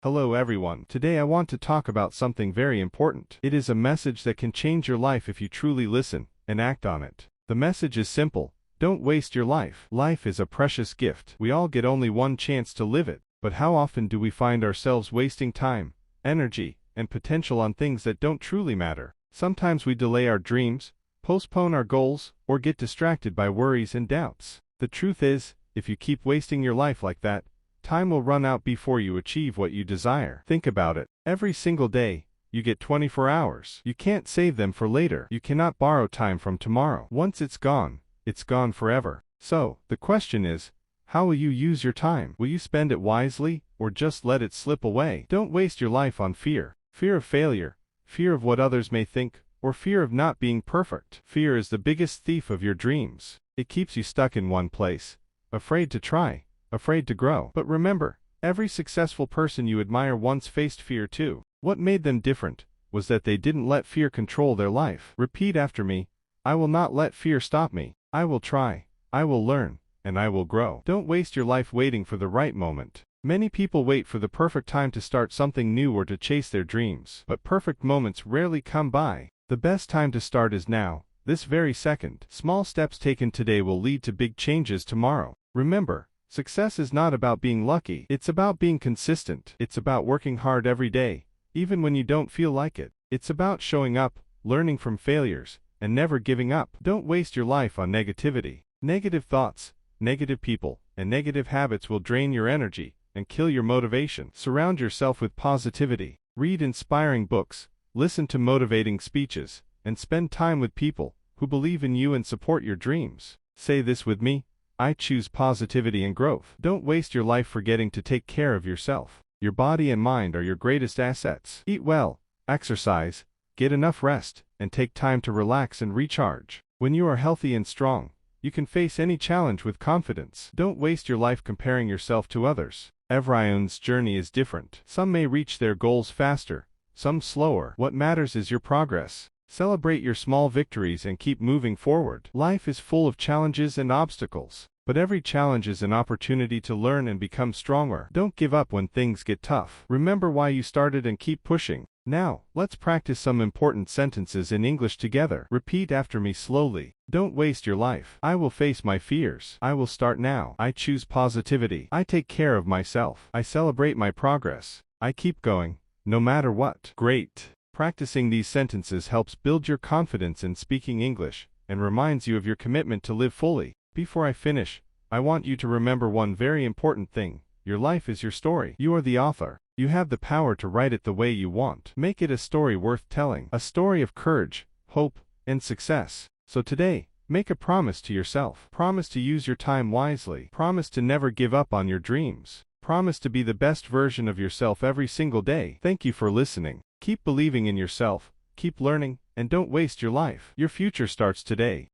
Hello everyone. Today I want to talk about something very important. It is a message that can change your life if you truly listen and act on it. The message is simple. Don't waste your life. Life is a precious gift. We all get only one chance to live it. But how often do we find ourselves wasting time, energy, and potential on things that don't truly matter? Sometimes we delay our dreams, postpone our goals, or get distracted by worries and doubts. The truth is, if you keep wasting your life like that, time will run out before you achieve what you desire. Think about it. Every single day, you get 24 hours. You can't save them for later. You cannot borrow time from tomorrow. Once it's gone forever. So, the question is, how will you use your time? Will you spend it wisely, or just let it slip away? Don't waste your life on fear. Fear of failure, fear of what others may think, or fear of not being perfect. Fear is the biggest thief of your dreams. It keeps you stuck in one place, afraid to try, afraid to grow. But remember, every successful person you admire once faced fear too. What made them different was that they didn't let fear control their life. Repeat after me. I will not let fear stop me. I will try, I will learn, and I will grow. Don't waste your life waiting for the right moment. Many people wait for the perfect time to start something new or to chase their dreams. But perfect moments rarely come by. The best time to start is now, this very second. Small steps taken today will lead to big changes tomorrow. Remember, success is not about being lucky. It's about being consistent. It's about working hard every day, even when you don't feel like it. It's about showing up, learning from failures, and never giving up. Don't waste your life on negativity. Negative thoughts, negative people, and negative habits will drain your energy and kill your motivation. Surround yourself with positivity. Read inspiring books, listen to motivating speeches, and spend time with people who believe in you and support your dreams. Say this with me. I choose positivity and growth. Don't waste your life forgetting to take care of yourself. Your body and mind are your greatest assets. Eat well, exercise, get enough rest, and take time to relax and recharge. When you are healthy and strong, you can face any challenge with confidence. Don't waste your life comparing yourself to others. Everyone's journey is different. Some may reach their goals faster, some slower. What matters is your progress. Celebrate your small victories and keep moving forward. Life is full of challenges and obstacles, but every challenge is an opportunity to learn and become stronger. Don't give up when things get tough. Remember why you started and keep pushing. Now, let's practice some important sentences in English together. Repeat after me slowly. Don't waste your life. I will face my fears. I will start now. I choose positivity. I take care of myself. I celebrate my progress. I keep going, no matter what. Great. Practicing these sentences helps build your confidence in speaking English and reminds you of your commitment to live fully. Before I finish, I want you to remember one very important thing. Your life is your story. You are the author. You have the power to write it the way you want. Make it a story worth telling. A story of courage, hope, and success. So today, make a promise to yourself. Promise to use your time wisely. Promise to never give up on your dreams. Promise to be the best version of yourself every single day. Thank you for listening. Keep believing in yourself, keep learning, and don't waste your life. Your future starts today.